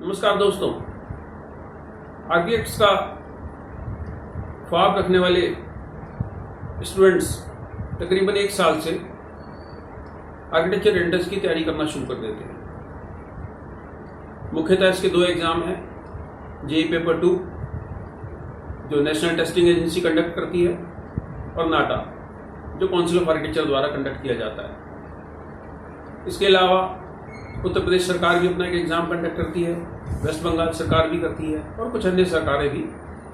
नमस्कार दोस्तों, आर्किटेक्ट्स का ख्वाब रखने वाले स्टूडेंट्स तकरीबन 1 साल से आर्किटेक्चर एंट्रेंस की तैयारी करना शुरू कर देते हैं। मुख्यतः इसके 2 एग्ज़ाम हैं, जेईई पेपर 2 जो नेशनल टेस्टिंग एजेंसी कंडक्ट करती है और नाटा जो काउंसिल ऑफ आर्किटेक्चर द्वारा कंडक्ट किया जाता है। इसके अलावा उत्तर प्रदेश सरकार भी अपना एक एग्ज़ाम कंडक्ट करती है, वेस्ट बंगाल सरकार भी करती है और कुछ अन्य सरकारें भी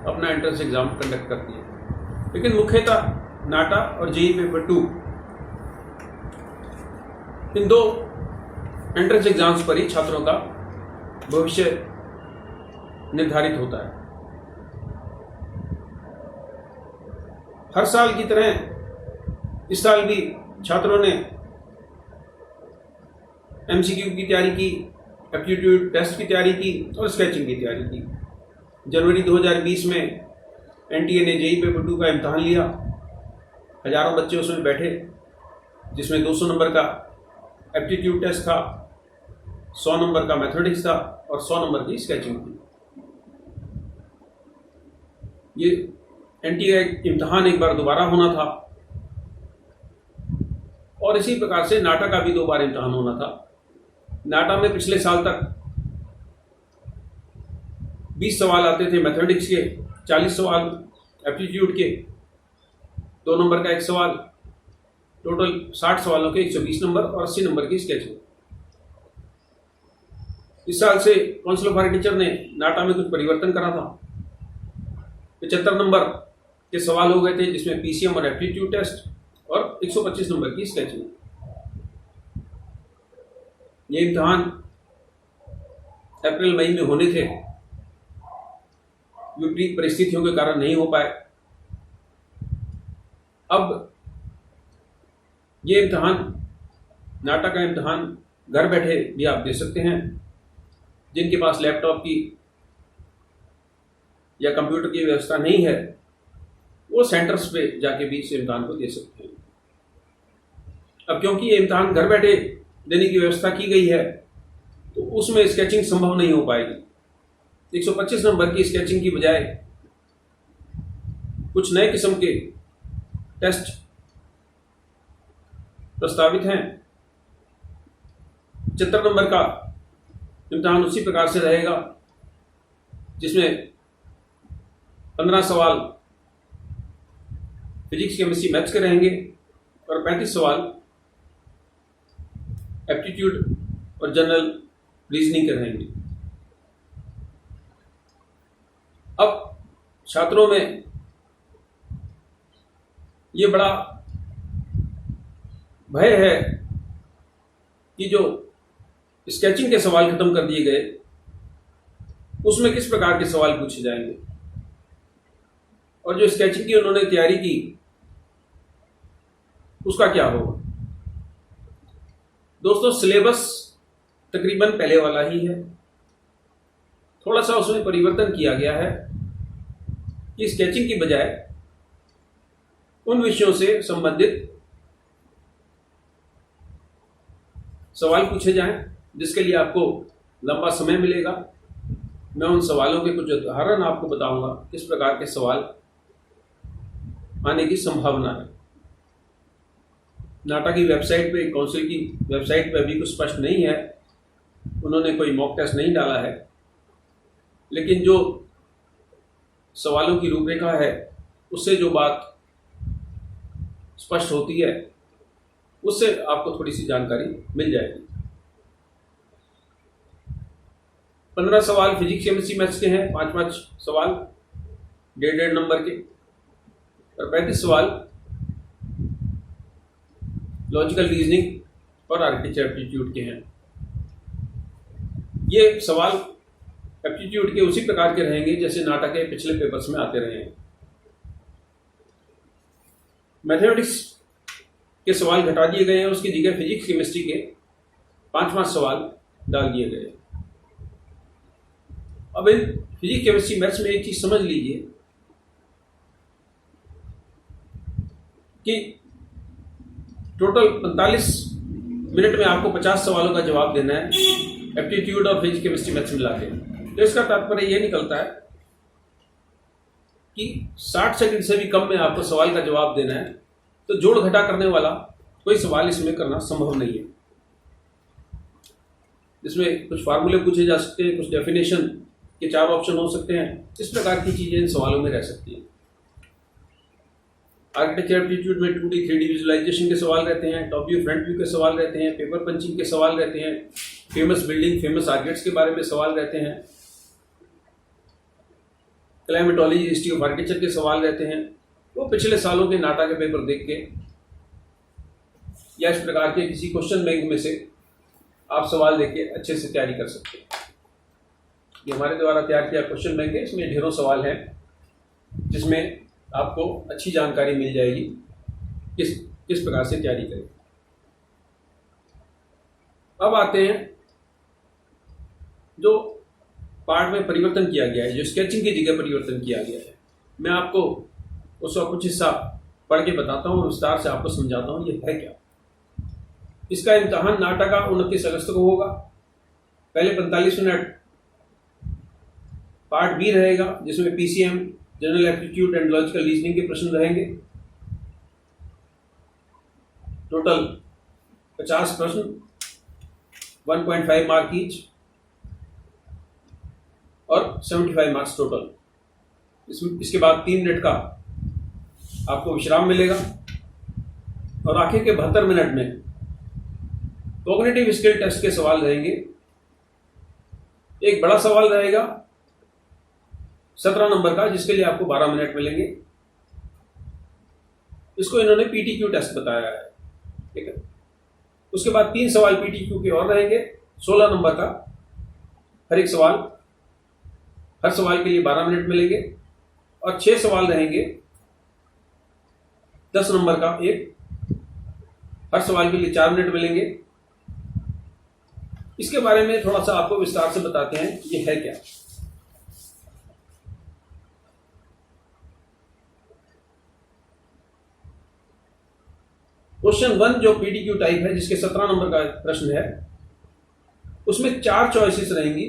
अपना एंट्रेंस एग्ज़ाम कंडक्ट करती है। लेकिन मुख्यतः नाटा और जेईई पेपर 2 इन 2 एंट्रेंस एग्जाम्स पर ही छात्रों का भविष्य निर्धारित होता है। हर साल की तरह इस साल भी छात्रों ने एमसीक्यू की तैयारी की, एप्टीट्यूड टेस्ट की तैयारी की और स्केचिंग की तैयारी की। जनवरी 2020 में एनटीए ने जेईई पेपर 2 का इम्तहान लिया। हजारों बच्चे उसमें बैठे, जिसमें 200 नंबर का एप्टीट्यूड टेस्ट था, 100 नंबर का मैथमेटिक्स था और 100 नंबर की स्केचिंग थी। ये एनटीए का इम्तहान एक बार दोबारा होना था और इसी प्रकार से नाटा का भी 2 बार इम्तहान होना था। नाटा में पिछले साल तक 20 सवाल आते थे मैथमेटिक्स के, 40 सवाल एप्टीट्यूड के, 2 नंबर का 1 सवाल, टोटल 60 सवालों के 120 नंबर और 80 नंबर की स्केचिंग। इस साल से काउंसिल ऑफ आर्किटेक्चर ने नाटा में कुछ परिवर्तन करा था। 75 नंबर के सवाल हो गए थे, जिसमें पीसीएम और एप्टीट्यूड टेस्ट और 125 नंबर की स्केचिंग। ये इम्तहान अप्रैल मई में होने थे, विपरीत परिस्थितियों के कारण नहीं हो पाए। अब ये इम्तहान, नाटा का इम्तहान घर बैठे भी आप दे सकते हैं। जिनके पास लैपटॉप की या कंप्यूटर की व्यवस्था नहीं है, वो सेंटर्स पे जाके भी इस इम्तहान को दे सकते हैं। अब क्योंकि ये इम्तहान घर बैठे देने की व्यवस्था की गई है, तो उसमें स्केचिंग संभव नहीं हो पाएगी। 125 नंबर की स्केचिंग की बजाय कुछ नए किस्म के टेस्ट प्रस्तावित हैं। 75 नंबर का इम्तहान उसी प्रकार से रहेगा, जिसमें 15 सवाल फिजिक्स, केमिस्ट्री, मैथ्स के रहेंगे और 35 सवाल एप्टीट्यूड और जनरल रीजनिंग के रहेंगे। अब छात्रों में ये बड़ा भय है कि जो स्केचिंग के सवाल खत्म कर दिए गए, उसमें किस प्रकार के सवाल पूछे जाएंगे, और जो स्केचिंग की उन्होंने तैयारी की उसका क्या होगा। दोस्तों, सिलेबस तकरीबन पहले वाला ही है। थोड़ा सा उसमें परिवर्तन किया गया है कि स्केचिंग की बजाय उन विषयों से संबंधित सवाल पूछे जाएं जिसके लिए आपको लंबा समय मिलेगा। मैं उन सवालों के कुछ उदाहरण आपको बताऊंगा, किस प्रकार के सवाल आने की संभावना है। नाटा की वेबसाइट पे, काउंसिल की वेबसाइट पे अभी कुछ स्पष्ट नहीं है, उन्होंने कोई मॉक टेस्ट नहीं डाला है, लेकिन जो सवालों की रूपरेखा है उससे जो बात स्पष्ट होती है, उससे आपको थोड़ी सी जानकारी मिल जाएगी। 15 सवाल फिजिक्स, केमिस्ट्री, मैथ्स के हैं, 5-5 सवाल 1.5 नंबर के और 35 सवाल लॉजिकल रीजनिंग और आर्किटेक्चर एप्टीट्यूड के हैं। ये सवाल एप्टीट्यूड के उसी प्रकार के रहेंगे जैसे नाटा के पिछले पेपर्स में आते रहे हैं। मैथमेटिक्स के सवाल घटा दिए गए हैं, उसकी जगह फिजिक्स, केमिस्ट्री के 5-5 सवाल डाल दिए गए। अब इन फिजिक्स, केमिस्ट्री, मैथ्स में एक चीज समझ लीजिए कि टोटल 45 मिनट में आपको 50 सवालों का जवाब देना है एप्टीट्यूड और फिजिक्स केमिस्ट्री मैथ्स मिला के। तो इसका तात्पर्य यह निकलता है कि 60 सेकंड से भी कम में आपको सवाल का जवाब देना है, तो जोड़ घटा करने वाला कोई सवाल इसमें करना संभव नहीं है। इसमें कुछ फार्मूले पूछे जा सकते हैं, कुछ डेफिनेशन के 4 ऑप्शन हो सकते हैं, इस प्रकार की चीजें इन सवालों में रह सकती हैं। आर्किटेक्चर एप्टीट्यूड में 2D 3D विजुअलाइजेशन के सवाल रहते हैं, टॉप व्यू फ्रंट व्यू के सवाल रहते हैं, पेपर पंचिंग के सवाल रहते हैं, फेमस बिल्डिंग फेमस आर्किटेक्ट्स के बारे में सवाल रहते हैं, क्लाइमेटोलॉजी हिस्ट्री ऑफ आर्किटेक्चर के सवाल रहते हैं। वो पिछले सालों के नाटा के पेपर देख के या इस प्रकार के किसी क्वेश्चन बैंक में से आप सवाल देख के अच्छे से तैयारी कर सकते हैं। ये हमारे द्वारा तैयार किया क्वेश्चन बैंक है, इसमें ढेरों सवाल हैं जिसमें आपको अच्छी जानकारी मिल जाएगी किस प्रकार से तैयारी करें। अब आते हैं जो पार्ट में परिवर्तन किया गया है, जो स्केचिंग की जगह परिवर्तन किया गया है। मैं आपको उसका कुछ हिस्सा पढ़ के बताता हूँ और विस्तार से आपको समझाता हूँ ये है क्या। इसका इम्तहान नाटा का 29 अगस्त को होगा। पहले 45 मिनट पार्ट बी रहेगा, जिसमें PCM, general aptitude and logical reasoning के प्रश्न रहेंगे। टोटल 50 प्रश्न, 1.5 मार्क ईच और 75 मार्क्स टोटल। इसके बाद 3 मिनट का आपको विश्राम मिलेगा और आखिर के 72 मिनट में कॉग्निटिव स्किल टेस्ट के सवाल रहेंगे। एक बड़ा सवाल रहेगा 17 नंबर का, जिसके लिए आपको 12 मिनट मिलेंगे। इसको इन्होंने पीटीक्यू टेस्ट बताया है, ठीक है। उसके बाद 3 सवाल पीटीक्यू के और रहेंगे 16 नंबर का। हर सवाल के लिए 12 मिनट मिलेंगे और 6 सवाल रहेंगे 10 नंबर का एक, हर सवाल के लिए 4 मिनट मिलेंगे। इसके बारे में थोड़ा सा आपको विस्तार से बताते हैं ये है क्या। क्वेश्चन 1 जो पीडीक्यू टाइप है, जिसके 17 नंबर का प्रश्न है, उसमें 4 चॉइसेस रहेंगी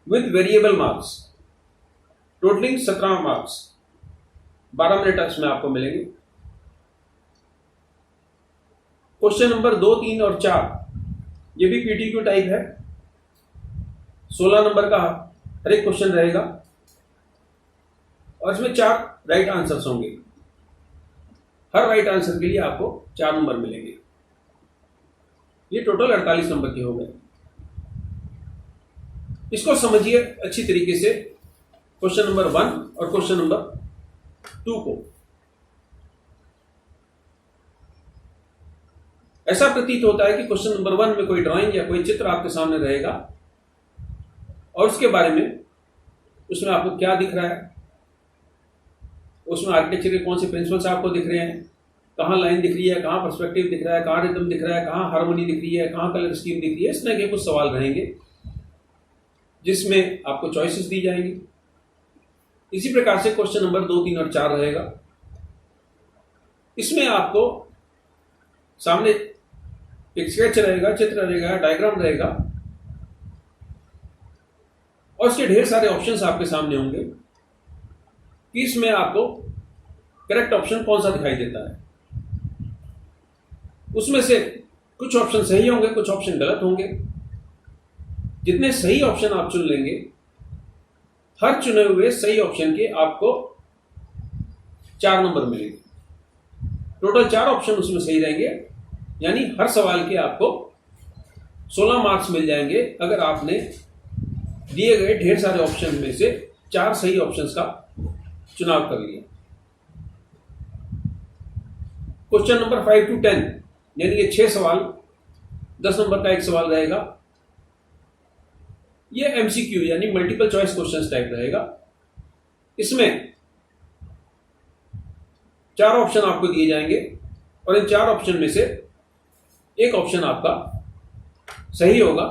with variable marks, totalling 17 marks. 12 minute इसमें आपको मिलेंगे। क्वेश्चन नंबर 2, 3 और 4 ये भी पीटीक्यू टाइप है। 16 नंबर का हर एक क्वेश्चन रहेगा और इसमें 4 राइट आंसर्स होंगे। हर राइट आंसर के लिए आपको 4 नंबर मिलेंगे। ये टोटल 48 नंबर के हो गए। इसको समझिए अच्छी तरीके से, क्वेश्चन नंबर 1 और क्वेश्चन नंबर 2 को। ऐसा प्रतीत होता है कि क्वेश्चन नंबर 1 में कोई ड्राइंग या कोई चित्र आपके सामने रहेगा और उसके बारे में उसमें आपको क्या दिख रहा है, उसमें आर्किटेक्चर के कौन से प्रिंसिपल्स आपको दिख रहे हैं, कहाँ लाइन दिख रही है, कहाँ पर्सपेक्टिव दिख रहा है, कहाँ रिदम दिख रहा है, कहाँ हार्मोनी दिख रही है, कहाँ कलर स्कीम दिख रही है। इस तरह के कुछ सवाल रहेंगे जिसमें आपको चॉइसेस दी जाएंगी। इसी प्रकार से क्वेश्चन नंबर 2, 3 और 4 रहेगा। इसमें आपको सामने एक स्केच रहेगा, चित्र रहेगा, डायग्राम रहेगा और उसके ढेर सारे ऑप्शंस आपके सामने होंगे कि इसमें आपको करेक्ट ऑप्शन कौन सा दिखाई देता है। उसमें से कुछ ऑप्शन सही होंगे, कुछ ऑप्शन गलत होंगे। जितने सही ऑप्शन आप चुन लेंगे, हर चुने हुए सही ऑप्शन के आपको 4 नंबर मिलेंगे। टोटल 4 ऑप्शन उसमें सही रहेंगे, यानी हर सवाल के आपको 16 मार्क्स मिल जाएंगे अगर आपने दिए गए ढेर सारे ऑप्शन में से 4 सही ऑप्शंस का चुनाव कर लिया। क्वेश्चन नंबर 5 to 10 यानी ये 6 सवाल, 10 नंबर का एक सवाल रहेगा। ये एमसीक्यू यानी मल्टीपल चॉइस क्वेश्चंस टाइप रहेगा। इसमें 4 ऑप्शन आपको दिए जाएंगे और इन 4 ऑप्शन में से एक ऑप्शन आपका सही होगा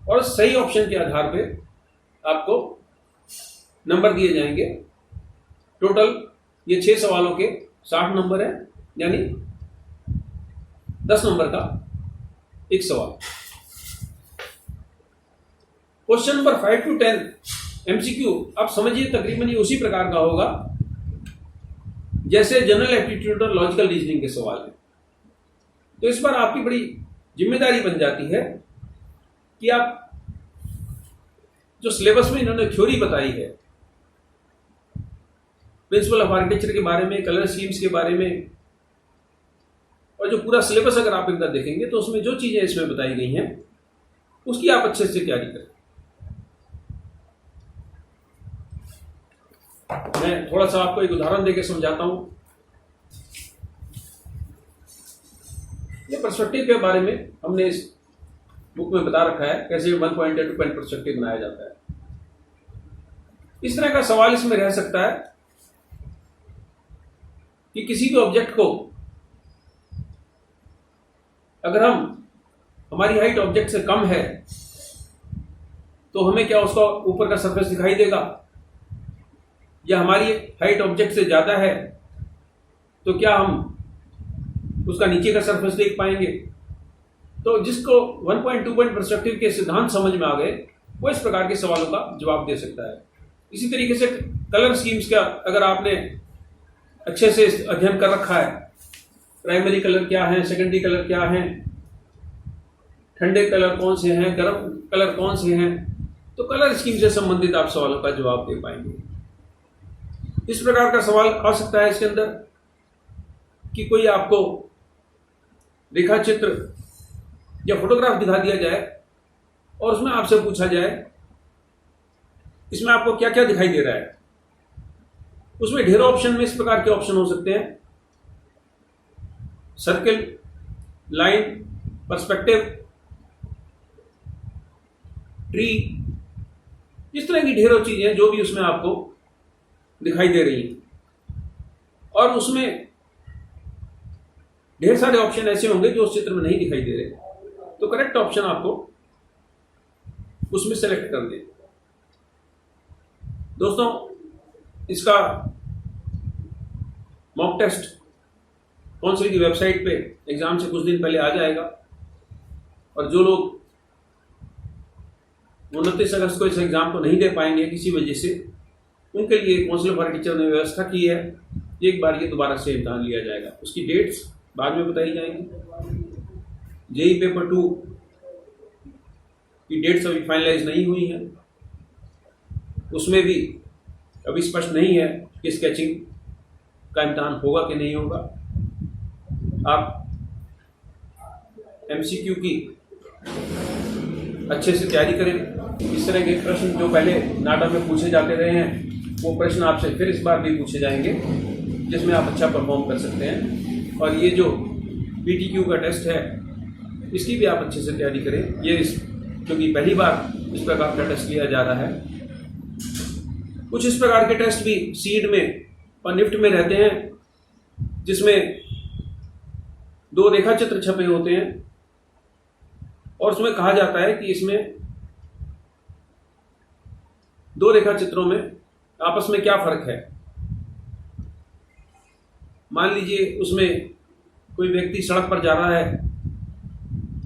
और सही ऑप्शन के आधार पे आपको नंबर दिए जाएंगे। टोटल ये 6 सवालों के 60 नंबर है, यानी 10 नंबर का एक सवाल। क्वेश्चन नंबर 5 to 10 MCQ आप समझिए तकरीबन ये उसी प्रकार का होगा जैसे जनरल एप्टीट्यूड और लॉजिकल रीजनिंग के सवाल हैं। तो इस बार आपकी बड़ी जिम्मेदारी बन जाती है कि आप जो सिलेबस में इन्होंने थ्योरी बताई है प्रिंसिपल ऑफ आर्किटेक्चर के बारे में, कलर स्कीम्स के बारे में, और जो पूरा सिलेबस अगर आप इनका देखेंगे तो उसमें जो चीजें इसमें बताई गई हैं उसकी आप अच्छे से तैयारी करें। मैं थोड़ा सा आपको एक उदाहरण देके समझाता हूं। ये पर्सपेक्टिव के बारे में हमने इस बुक में बता रखा है कैसे 1 पॉइंट या 2 पॉइंट पर्सपेक्टिव बनाया जाता है। इस तरह का सवाल इसमें रह सकता है कि किसी भी ऑब्जेक्ट को अगर हमारी हाइट ऑब्जेक्ट से कम है तो हमें क्या उसका ऊपर का सरफेस दिखाई देगा, या हमारी हाइट ऑब्जेक्ट से ज्यादा है तो क्या हम उसका नीचे का सरफेस देख पाएंगे। तो जिसको 1.2 पॉइंट पर्सपेक्टिव के सिद्धांत समझ में आ गए वो इस प्रकार के सवालों का जवाब दे सकता है। इसी तरीके से कलर स्कीम्स का अगर आपने अच्छे से अध्ययन कर रखा है, प्राइमरी कलर क्या है, सेकेंडरी कलर क्या है, ठंडे कलर कौन से हैं, गर्म कलर कौन से हैं, तो कलर स्कीम से संबंधित आप सवालों का जवाब दे पाएंगे। इस प्रकार का सवाल आ सकता है इसके अंदर कि कोई आपको रेखा चित्र या फोटोग्राफ दिखा दिया जाए और उसमें आपसे पूछा जाए इसमें आपको क्या क्या दिखाई दे रहा है। उसमें ढेरों ऑप्शन में इस प्रकार के ऑप्शन हो सकते हैं, सर्किल, लाइन, पर्सपेक्टिव, ट्री, इस तरह की ढेरों चीजें जो भी उसमें आपको दिखाई दे रही हैं। और उसमें ढेर सारे ऑप्शन ऐसे होंगे जो उस चित्र में नहीं दिखाई दे रहे, तो करेक्ट ऑप्शन आपको उसमें सेलेक्ट कर दें। दोस्तों, इसका मॉक टेस्ट काउंसिल की वेबसाइट पे एग्जाम से कुछ दिन पहले आ जाएगा, और जो लोग 29 अगस्त को इस एग्जाम को नहीं दे पाएंगे किसी वजह से, उनके लिए काउंसिल ऑफ आर्किटेक्चर ने व्यवस्था की है एक बार ये दोबारा से इम्तहान लिया जाएगा। उसकी डेट्स बाद में बताई जाएंगी। जेई पेपर 2 की डेट्स अभी फाइनलाइज नहीं हुई हैं, उसमें भी अभी स्पष्ट नहीं है कि स्केचिंग का इम्तहान होगा कि नहीं होगा। आप MCQ की अच्छे से तैयारी करें। इस तरह के प्रश्न जो पहले नाटा में पूछे जाते रहे हैं वो प्रश्न आपसे फिर इस बार भी पूछे जाएंगे जिसमें आप अच्छा परफॉर्म कर सकते हैं। और ये जो PTQ का टेस्ट है इसकी भी आप अच्छे से तैयारी करें। ये क्योंकि पहली बार इस प्रकार का टेस्ट लिया जा रहा है। कुछ इस प्रकार के टेस्ट भी सीड में और निफ्ट में रहते हैं जिसमें 2 रेखा चित्र छपे होते हैं और उसमें कहा जाता है कि इसमें 2 रेखा चित्रों में आपस में क्या फर्क है। मान लीजिए उसमें कोई व्यक्ति सड़क पर जा रहा है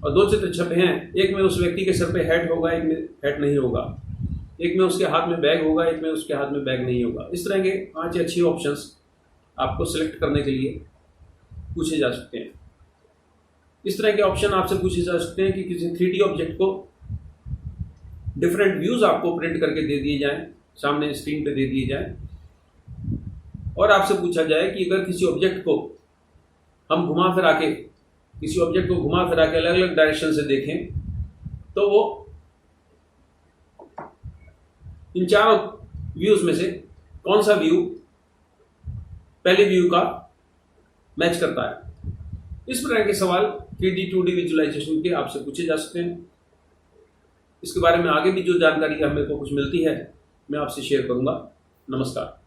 और 2 चित्र छपे हैं, एक में उस व्यक्ति के सर पे हैट होगा, एक में हैट नहीं होगा, एक में उसके हाथ में बैग होगा, एक में उसके हाथ में बैग नहीं होगा। इस तरह के 5 या 6 ऑप्शंस आपको सिलेक्ट करने के लिए पूछे जा सकते हैं। इस तरह के ऑप्शन आपसे पूछे जा सकते हैं कि किसी 3D ऑब्जेक्ट को डिफरेंट व्यूज आपको प्रिंट करके दे दिए जाएं, सामने स्क्रीन पे दे दिए जाएं, और आपसे पूछा जाए कि अगर किसी ऑब्जेक्ट को हम घुमा फिरा के अलग अलग डायरेक्शन से देखें तो वो इन 4 व्यूज में से कौन सा व्यू पहले व्यू का मैच करता है। इस प्रकार के सवाल 3D 2D विजुअलाइजेशन के आपसे पूछे जा सकते हैं। इसके बारे में आगे भी जो जानकारी हमें को कुछ मिलती है मैं आपसे शेयर करूंगा। नमस्कार।